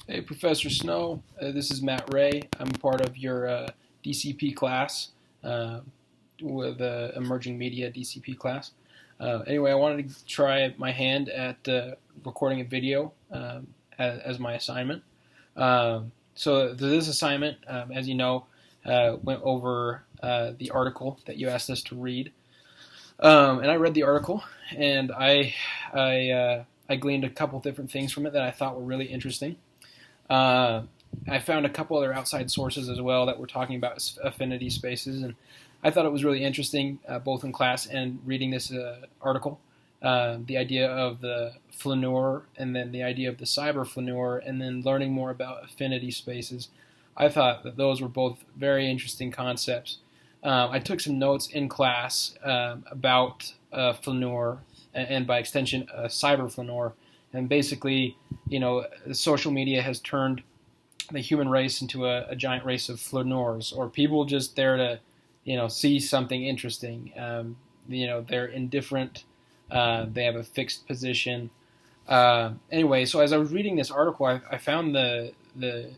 Hey, Professor Snow. This is Matt Wray. I'm part of your DCP class uh, with Emerging Media DCP class. Anyway, I wanted to try my hand at recording a video as my assignment. So this assignment, as you know, went over the article that you asked us to read. And I read the article, and I gleaned a couple different things from it that I thought were really interesting. I found a couple other outside sources as well that were talking about affinity spaces, and I thought it was really interesting, both in class and reading this article. The idea of the flaneur, and then the idea of the cyberflaneur, and then learning more about affinity spaces. I thought that those were both very interesting concepts. I took some notes in class about flaneur, and by extension, cyberflaneur. And basically, social media has turned the human race into a giant race of flaneurs, or people just there to, see something interesting. They're indifferent. They have a fixed position. Anyway, so as I was reading this article, I found the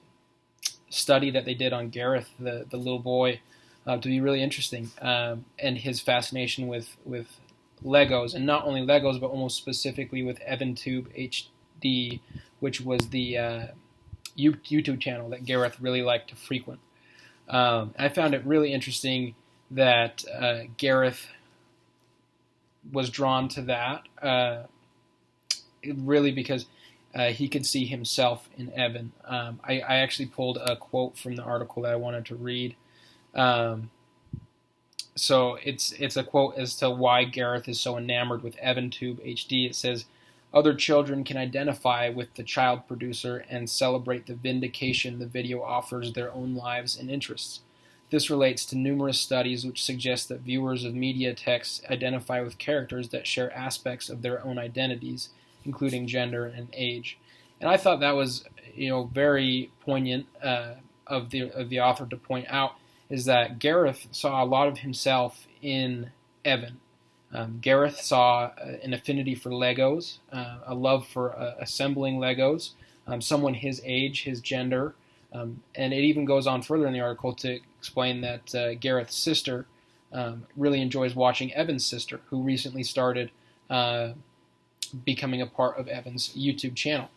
study that they did on Gareth, the little boy, to be really interesting, and his fascination with Legos, and not only Legos, but almost specifically with EvanTube HD, which was the YouTube channel that Gareth really liked to frequent. I found it really interesting that Gareth was drawn to that, really because he could see himself in Evan. I actually pulled a quote from the article that I wanted to read. So it's a quote as to why Gareth is so enamored with EvanTube HD. It says, "Other children can identify with the child producer and celebrate the vindication the video offers their own lives and interests. This relates to numerous studies which suggest that viewers of media texts identify with characters that share aspects of their own identities, including gender and age." And I thought that was, very poignant of the author to point out, is that Gareth saw a lot of himself in Evan. Gareth saw an affinity for Legos, a love for assembling Legos, someone his age, his gender, and it even goes on further in the article to explain that Gareth's sister really enjoys watching Evan's sister, who recently started becoming a part of Evan's YouTube channel.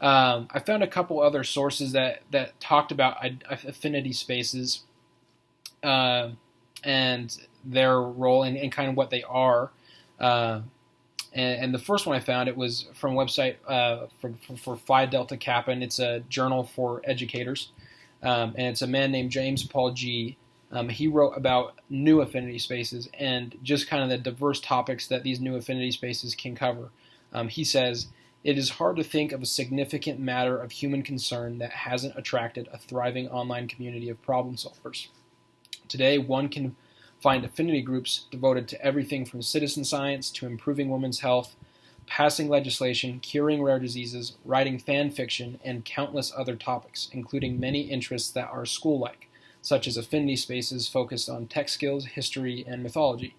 I found a couple other sources that talked about affinity spaces, and their role and kind of what they are. And the first one I found, it was from a website for Phi Delta Kappa, and it's a journal for educators. And it's a man named James Paul G. He wrote about new affinity spaces and just kind of the diverse topics that these new affinity spaces can cover. He says, "It is hard to think of a significant matter of human concern that hasn't attracted a thriving online community of problem solvers. Today, one can find affinity groups devoted to everything from citizen science to improving women's health, passing legislation, curing rare diseases, writing fan fiction, and countless other topics, including many interests that are school-like, such as affinity spaces focused on tech skills, history, and mythology.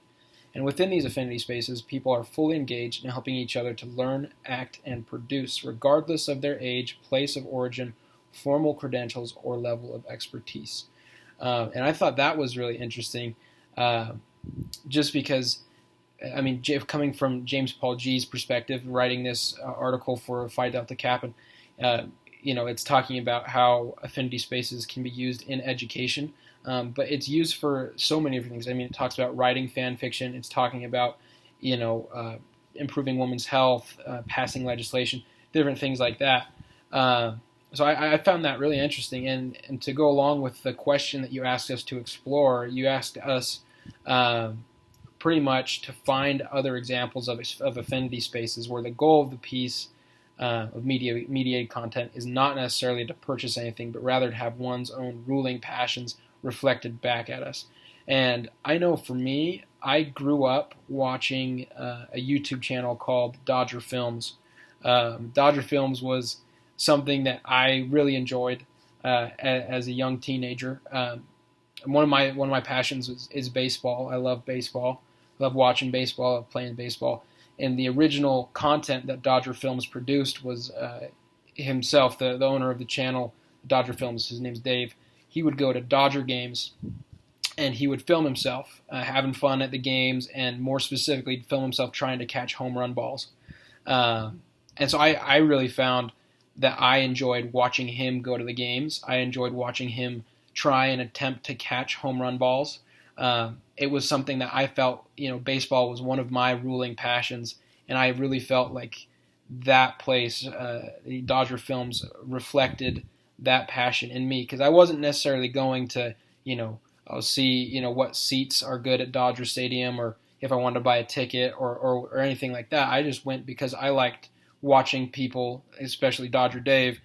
And within these affinity spaces, people are fully engaged in helping each other to learn, act, and produce, regardless of their age, place of origin, formal credentials, or level of expertise." And I thought that was really interesting, just because, coming from James Paul G's perspective, writing this article for Phi Delta Kappa, it's talking about how affinity spaces can be used in education, but it's used for so many different things. It talks about writing fan fiction. It's talking about, improving women's health, passing legislation, different things like that. So I found that really interesting, and to go along with the question that you asked us to explore, you asked us pretty much to find other examples of affinity spaces where the goal of the piece of mediated content is not necessarily to purchase anything, but rather to have one's own ruling passions reflected back at us. And I know for me, I grew up watching a YouTube channel called Dodger Films. Dodger Films was something that I really enjoyed as a young teenager. One of my passions is baseball. I love baseball. I love watching baseball. I love playing baseball. And the original content that Dodger Films produced was himself, the owner of the channel, Dodger Films, his name's Dave, he would go to Dodger games and he would film himself having fun at the games, and more specifically, film himself trying to catch home run balls. And so I really found that I enjoyed watching him go to the games. I enjoyed watching him try and attempt to catch home run balls. It was something that I felt, baseball was one of my ruling passions, and I really felt like that place, the Dodger Films, reflected that passion in me, because I wasn't necessarily going to, I'll see, what seats are good at Dodger Stadium, or if I wanted to buy a ticket or anything like that. I just went because I liked watching people, especially Dodger Dave,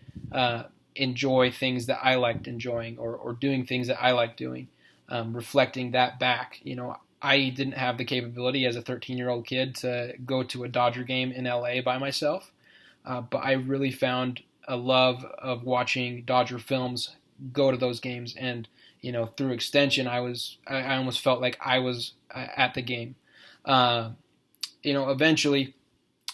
enjoy things that I liked enjoying, or doing things that I liked doing, reflecting that back. I didn't have the capability as a 13-year-old kid to go to a Dodger game in LA by myself, but I really found a love of watching Dodger Films go to those games, and through extension, I almost felt like I was at the game. Eventually,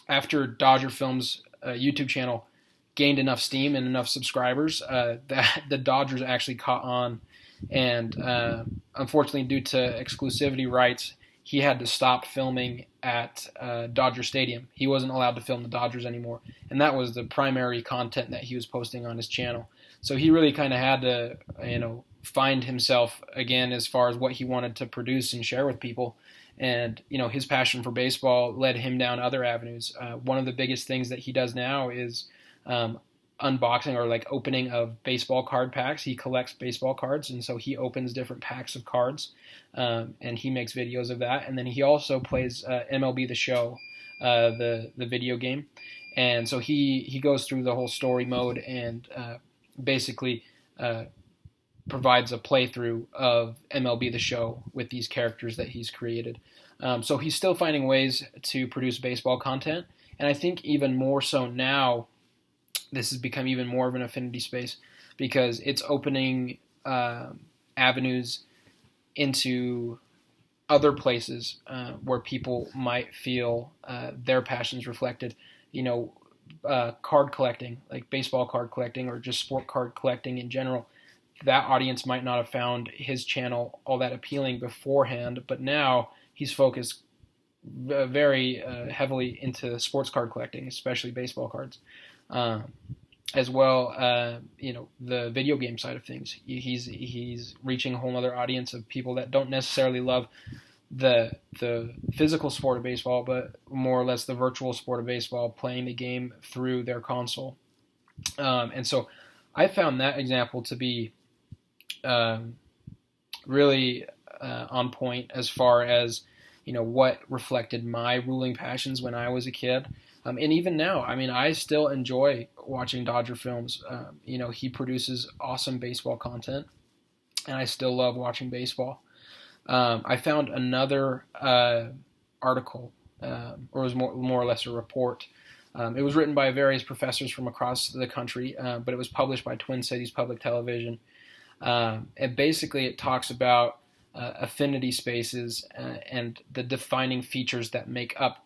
after Dodger Films' YouTube channel gained enough steam and enough subscribers, that the Dodgers actually caught on, and unfortunately, due to exclusivity rights, he had to stop filming at Dodger Stadium. He wasn't allowed to film the Dodgers anymore, and that was the primary content that he was posting on his channel. So he really kind of had to, find himself again as far as what he wanted to produce and share with people. And, his passion for baseball led him down other avenues. One of the biggest things that he does now is unboxing, or like opening of baseball card packs. He collects baseball cards, and so he opens different packs of cards, and he makes videos of that. And then he also plays MLB The Show, the video game. And so he goes through the whole story mode and basically provides a playthrough of MLB The Show with these characters that he's created. So he's still finding ways to produce baseball content, and I think even more so now, this has become even more of an affinity space, because it's opening avenues into other places where people might feel their passions reflected. Card collecting, like baseball card collecting, or just sport card collecting in general. That audience might not have found his channel all that appealing beforehand, but now he's focused very heavily into sports card collecting, especially baseball cards, as well. The video game side of things. He's reaching a whole other audience of people that don't necessarily love the physical sport of baseball, but more or less the virtual sport of baseball, playing the game through their console. And so I found that example to be really on point as far as what reflected my ruling passions when I was a kid, and even now. I still enjoy watching Dodger Films. He produces awesome baseball content, and I still love watching baseball. I found another article, or it was more or less a report. It was written by various professors from across the country, but it was published by Twin Cities Public Television. And basically it talks about affinity spaces and the defining features that make up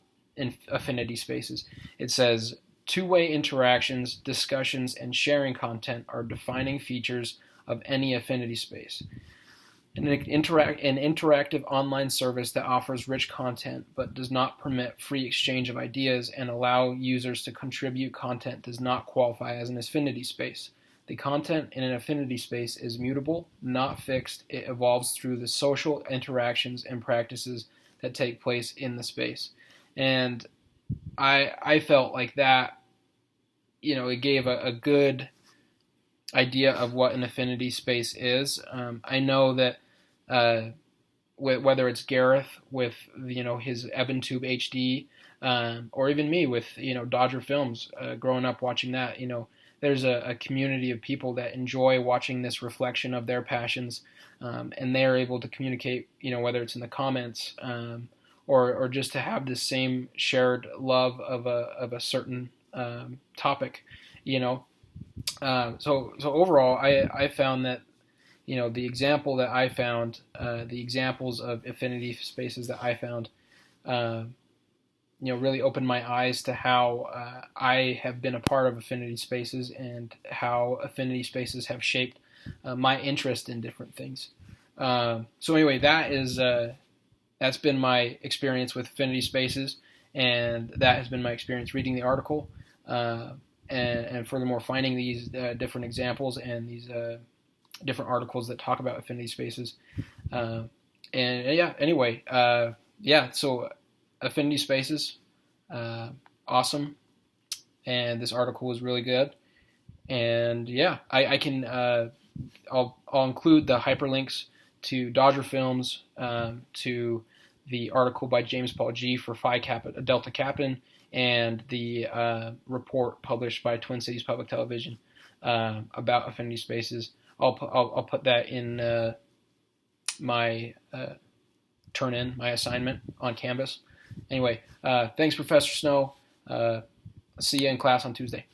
affinity spaces. It says, two-way interactions, discussions, and sharing content are defining features of any affinity space. An interactive online service that offers rich content but does not permit free exchange of ideas and allow users to contribute content does not qualify as an affinity space. The content in an affinity space is mutable, not fixed. It evolves through the social interactions and practices that take place in the space. And I felt like that, it gave a good idea of what an affinity space is. I know that whether it's Gareth with his EvanTube HD, or even me with Dodger Films, growing up watching that, there's a community of people that enjoy watching this reflection of their passions, and they're able to communicate, whether it's in the comments, or just to have this same shared love of a certain topic, So overall, I found that the example that I found, the examples of affinity spaces that I found, really opened my eyes to how I have been a part of affinity spaces and how affinity spaces have shaped my interest in different things. So anyway, that's been my experience with affinity spaces, and that has been my experience reading the article, and furthermore finding these different examples and these different articles that talk about affinity spaces. So affinity spaces, awesome, and this article was really good. And yeah, I can I'll include the hyperlinks to Dodger Films, to the article by James Paul G for Phi Kappa, Delta Kappan, and the report published by Twin Cities Public Television about affinity spaces. I'll put that in my turn-in, my assignment on Canvas. Anyway, thanks, Professor Snow. See you in class on Tuesday.